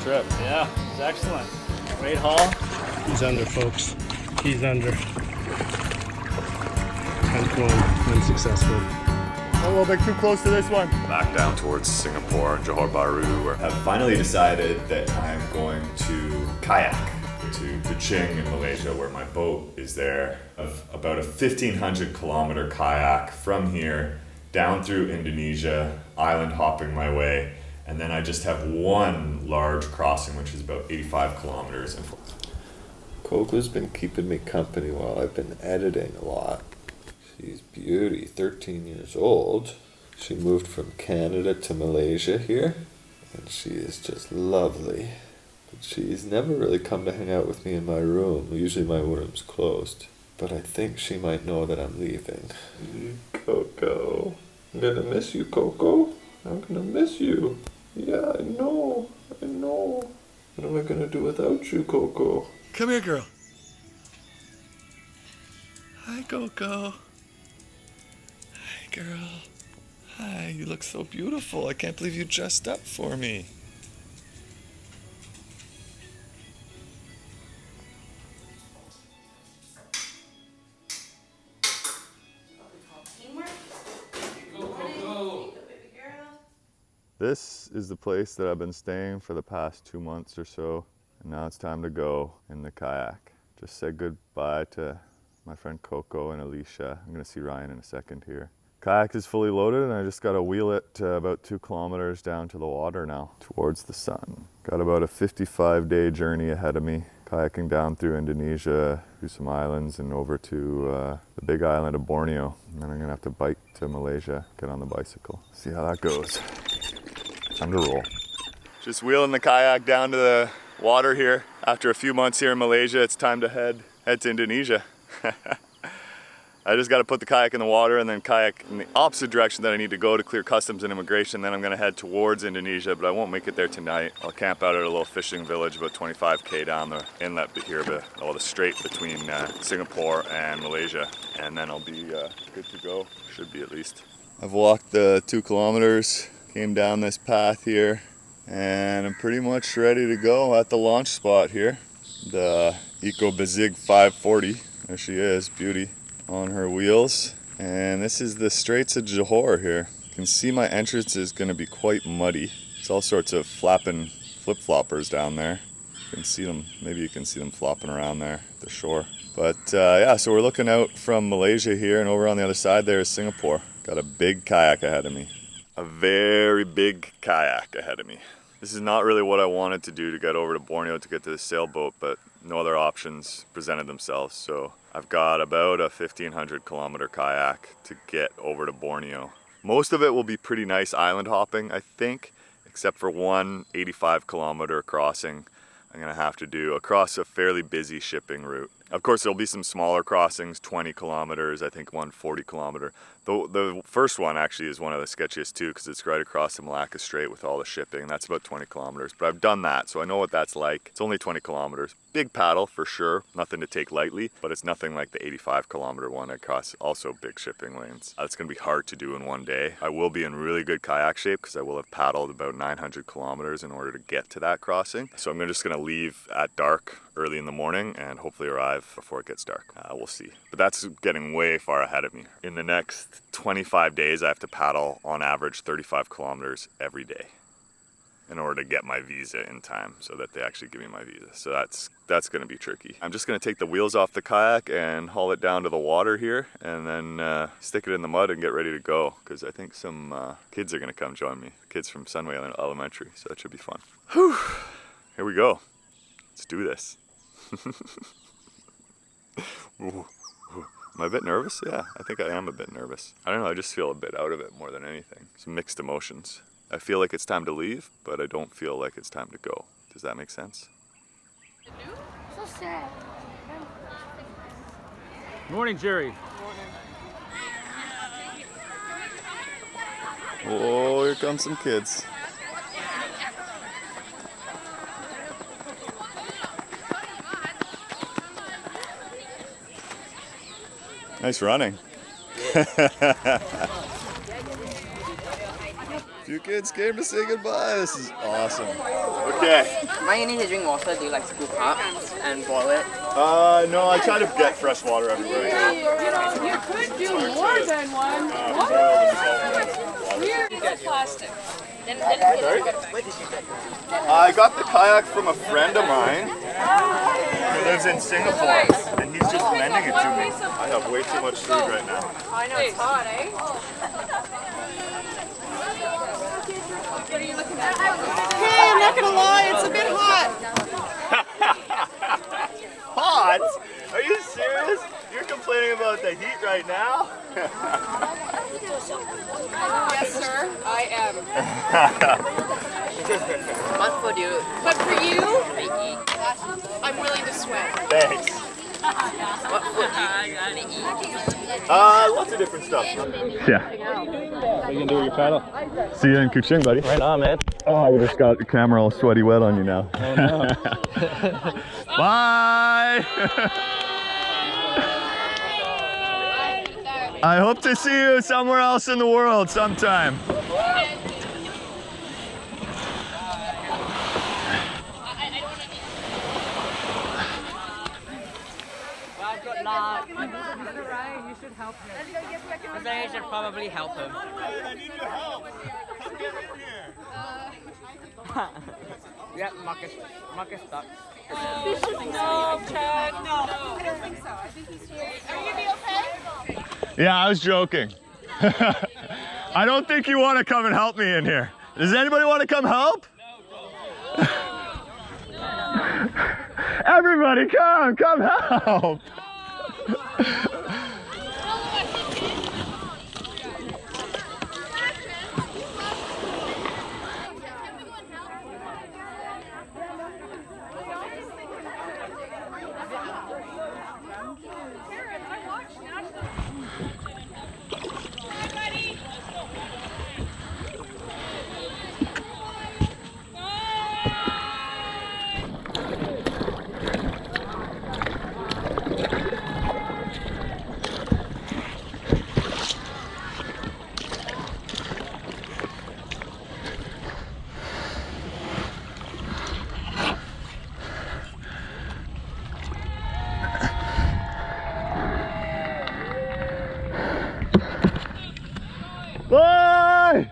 trip. Yeah, it was excellent. Great haul. He's under, folks. He's under. 10th one, unsuccessful. A little bit too close to this one. Back down towards Singapore, Johor Bahru, where I've finally decided that I'm going to kayak to Kuching in Malaysia, where my boat is there. Of about a 1,500 kilometer kayak from here down through Indonesia, island hopping my way, and then I just have one large crossing, which is about 85 kilometers. Coco's been keeping me company while I've been editing a lot. She's beauty, 13 years old. She moved from Canada to Malaysia here, and she is just lovely. But she's never really come to hang out with me in my room. Usually my room's closed. But I think she might know that I'm leaving. Coco. I'm gonna miss you, Coco. I'm gonna miss you. Yeah, I know. What am I gonna do without you, Coco? Come here, girl. Hi, Coco. Hi, girl. Hi, you look so beautiful. I can't believe you dressed up for me. This is the place that I've been staying for the past 2 months or so, and now it's time to go in the kayak. Just said goodbye to my friend Coco and Alicia. I'm gonna see Ryan in a second here. Kayak is fully loaded and I just gotta wheel it about 2 kilometers down to the water now, towards the sun. Got about a 55-day journey ahead of me, kayaking down through Indonesia, through some islands and over to the big island of Borneo. And then I'm gonna have to bike to Malaysia, get on the bicycle. See how that goes. Time to roll. Just wheeling the kayak down to the water here. After a few months here in Malaysia, it's time to head to Indonesia. I just got to put the kayak in the water and then kayak in the opposite direction that I need to go to clear customs and immigration. Then I'm going to head towards Indonesia, but I won't make it there tonight. I'll camp out at a little fishing village about 25k down the inlet here, the strait between Singapore and Malaysia, and then I'll be good to go. Should be, at least. I've walked the 2 kilometers, came down this path here, and I'm pretty much ready to go at the launch spot here. The Eco Bazig 540, there she is, beauty, on her wheels. And this is the Straits of Johor here. You can see my entrance is going to be quite muddy. There's all sorts of flapping flip-floppers down there. You can see them, maybe you can see them flopping around there at the shore. But yeah, so we're looking out from Malaysia here, and over on the other side there is Singapore. Got a big kayak ahead of me. A very big kayak ahead of me. This is not really what I wanted to do to get over to Borneo to get to the sailboat, but no other options presented themselves. So I've got about a 1,500 kilometer kayak to get over to Borneo. Most of it will be pretty nice island hopping, I think, except for one 85 kilometer crossing I'm gonna have to do across a fairly busy shipping route. Of course, there'll be some smaller crossings, 20 kilometers, I think one 40 kilometer. The first one actually is one of the sketchiest too, because it's right across the Malacca Strait with all the shipping, and that's about 20 kilometers. But I've done that, so I know what that's like. It's only 20 kilometers. Big paddle for sure, nothing to take lightly, but it's nothing like the 85 kilometer one across also big shipping lanes. It's gonna be hard to do in one day. I will be in really good kayak shape because I will have paddled about 900 kilometers in order to get to that crossing. So I'm just gonna leave at dark early in the morning and hopefully arrive before it gets dark. We'll see. But that's getting way far ahead of me. In the next 25 days, I have to paddle on average 35 kilometers every day in order to get my visa in time so that they actually give me my visa. So that's gonna be tricky. I'm just gonna take the wheels off the kayak and haul it down to the water here and then stick it in the mud and get ready to go, because I think some kids are gonna come join me. Kids from Sunway Elementary, so that should be fun. Whew. Here we go. Let's do this. Am I a bit nervous? Yeah, I think I am a bit nervous. I don't know, I just feel a bit out of it more than anything. Some mixed emotions. I feel like it's time to leave, but I don't feel like it's time to go. Does that make sense? So sad. Morning, Jerry. Oh, here come some kids. Nice running. Two kids came to say goodbye. This is awesome. Okay. Mine, you need to drink water. Do you like scoop up and boil it? No, I try to get fresh water everywhere. You could do more than one. Here is plastic. Sorry? I got the kayak from a friend of mine who lives in Singapore, and he's just lending it to me. I have way too much food right now. I know, it's hot, eh? What are you looking at? Hey, I'm not gonna lie, it's a bit hot. Hot? Are you serious? You're complaining about the heat right now? Yes, sir, I am. Not for you. But for you, I'm willing to sweat. Thanks. What food do you usually eat? Lots of different stuff. Yeah. What are you gonna do with your paddle? See you in Kuching, buddy. Right on, man. Oh, you just got the camera all sweaty wet on you now. Oh, no. Bye! I hope to see you somewhere else in the world sometime. Good luck. You should help him. I think you should probably help him. I need your help. Come get in here. Yep, Marcus stuck. No, Chad, no. I don't think so. I think he's here. Are you gonna be okay? Yeah, I was joking. I don't think you want to come and help me in here. Does anybody want to come help? No. Everybody come help. Bye!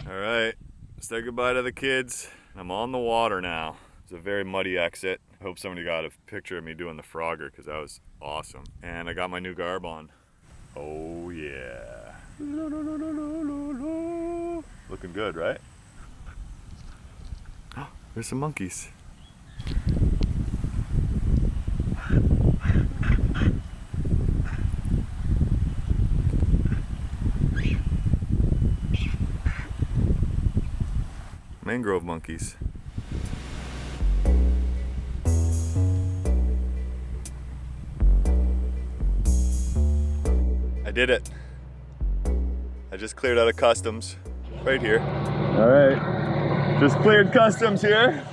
All right, say goodbye to the kids. I'm on the water now. It's a very muddy exit. I hope somebody got a picture of me doing the Frogger because that was awesome. And I got my new garb on. Oh yeah. Looking good, right? There's some monkeys. Mangrove monkeys. I did it. I just cleared out of customs right here. All right, just cleared customs here.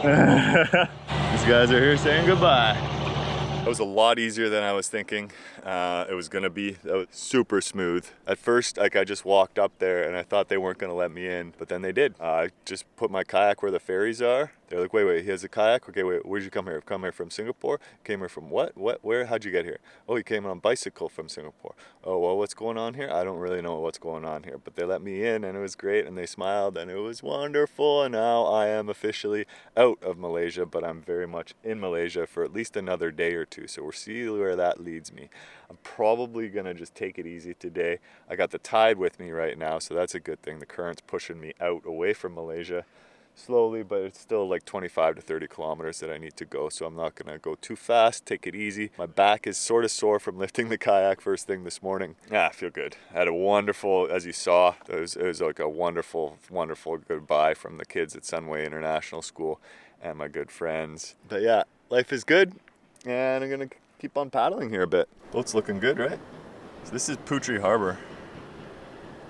These guys are here saying goodbye. That was a lot easier than I was thinking. It was gonna be super smooth. At first, like I just walked up there and I thought they weren't gonna let me in, but then they did. I just put my kayak where the ferries are. They're like, wait, he has a kayak? Okay, wait, where'd you come here? Come here from Singapore? Came here from what? Where? How'd you get here? Oh, he came on a bicycle from Singapore. Oh, well, what's going on here? I don't really know what's going on here, but they let me in and it was great and they smiled and it was wonderful. And now I am officially out of Malaysia, but I'm very much in Malaysia for at least another day or two. So we'll see where that leads me. I'm probably gonna just take it easy today. I got the tide with me right now, so that's a good thing. The current's pushing me out away from Malaysia. slowly, but it's still like 25 to 30 kilometers that I need to go, so I'm not gonna go too fast, take it easy. My back is sort of sore from lifting the kayak first thing this morning. I feel good. I had a wonderful, as you saw, it was like a wonderful goodbye from the kids at Sunway International School and my good friends. But yeah, life is good, and I'm gonna keep on paddling here a bit. Boat's looking good, right? So this is Putri Harbor.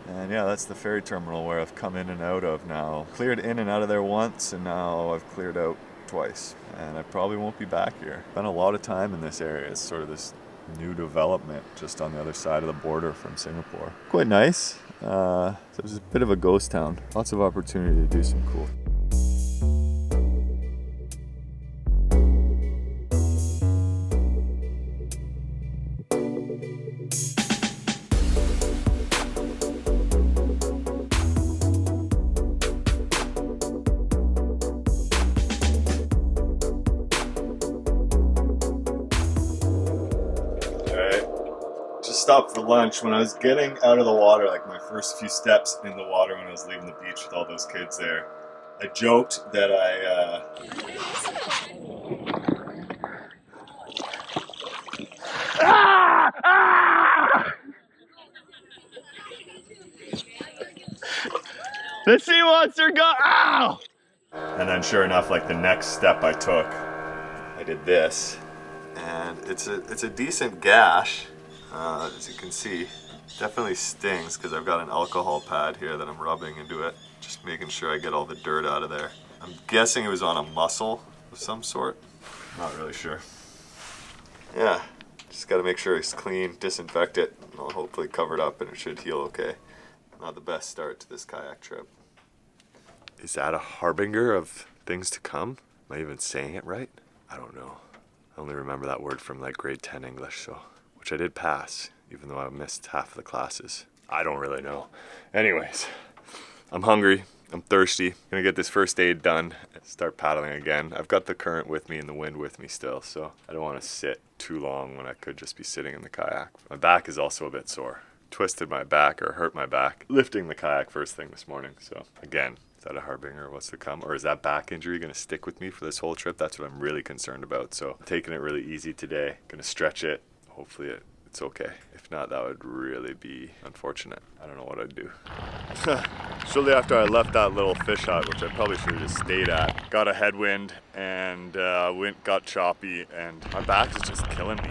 And yeah, that's the ferry terminal where I've come in and out of now. Cleared in and out of there once, and now I've cleared out twice. And I probably won't be back here. Spent a lot of time in this area. It's sort of this new development just on the other side of the border from Singapore. Quite nice. So it's a bit of a ghost town. Lots of opportunity to do some cool. Stopped for lunch. When I was getting out of the water, like my first few steps in the water when I was leaving the beach with all those kids there, I joked that the sea monster got ow! And then sure enough, like the next step I took, I did this, and it's a decent gash. As you can see, definitely stings because I've got an alcohol pad here that I'm rubbing into it, just making sure I get all the dirt out of there. I'm guessing it was on a muscle of some sort. Not really sure. Yeah, just got to make sure it's clean, disinfect it, and I'll hopefully cover it up and it should heal okay. Not the best start to this kayak trip. Is that a harbinger of things to come? Am I even saying it right? I don't know. I only remember that word from like grade 10 English, so. Which I did pass, even though I missed half of the classes. I don't really know. Anyways, I'm hungry, I'm thirsty. Gonna get this first aid done and start paddling again. I've got the current with me and the wind with me still, so I don't want to sit too long when I could just be sitting in the kayak. My back is also a bit sore. Twisted my back or hurt my back lifting the kayak first thing this morning. So again, is that a harbinger of what's to come? Or is that back injury gonna stick with me for this whole trip? That's what I'm really concerned about. So I'm taking it really easy today. Gonna stretch it. Hopefully it's okay. If not, that would really be unfortunate. I don't know what I'd do. Shortly after I left that little fish hut, which I probably should have just stayed at, got a headwind and wind got choppy and my back is just killing me.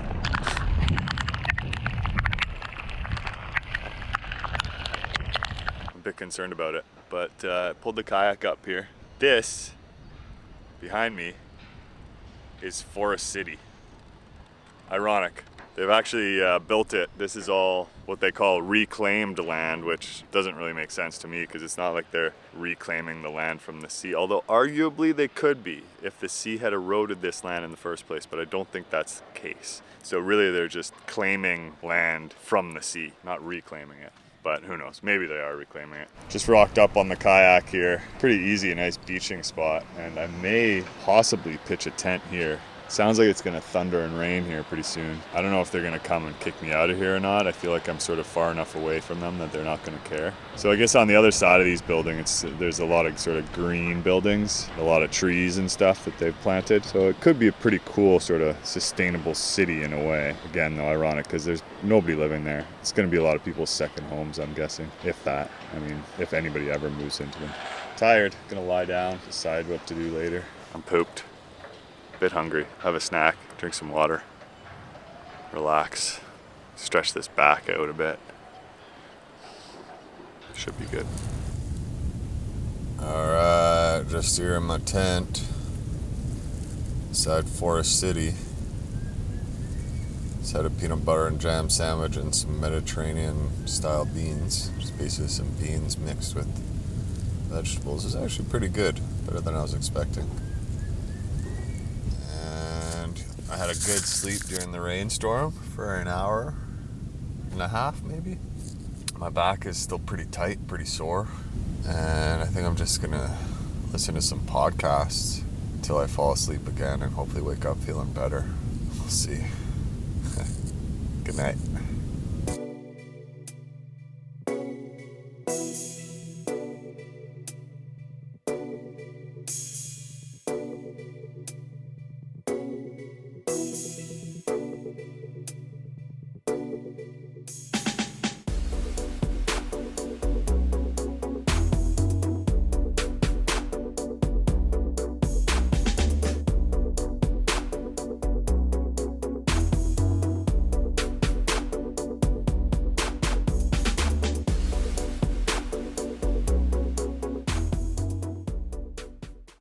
I'm a bit concerned about it, but I pulled the kayak up here. This, behind me, is Forest City. Ironic. They've actually built it. This is all what they call reclaimed land, which doesn't really make sense to me because it's not like they're reclaiming the land from the sea, although arguably they could be if the sea had eroded this land in the first place, but I don't think that's the case. So really they're just claiming land from the sea, not reclaiming it. But who knows, maybe they are reclaiming it. Just rocked up on the kayak here. Pretty easy, nice beaching spot, and I may possibly pitch a tent here. Sounds like it's gonna thunder and rain here pretty soon. I don't know if they're gonna come and kick me out of here or not. I feel like I'm sort of far enough away from them that they're not gonna care. So I guess on the other side of these buildings, there's a lot of sort of green buildings, a lot of trees and stuff that they've planted. So it could be a pretty cool sort of sustainable city in a way. Again, though, ironic because there's nobody living there. It's gonna be a lot of people's second homes, I'm guessing, if that. I mean, if anybody ever moves into them. Tired, gonna lie down, decide what to do later. I'm pooped. Bit hungry, have a snack, drink some water, relax, stretch this back out a bit. Should be good. Alright, just here in my tent inside Forest City. Just had a peanut butter and jam sandwich and some Mediterranean style beans. Just basically some beans mixed with vegetables. It's actually pretty good, better than I was expecting. I had a good sleep during the rainstorm for an hour and a half maybe. My back is still pretty tight, pretty sore, and I think I'm just gonna listen to some podcasts until I fall asleep again and hopefully wake up feeling better. We'll see. Good night.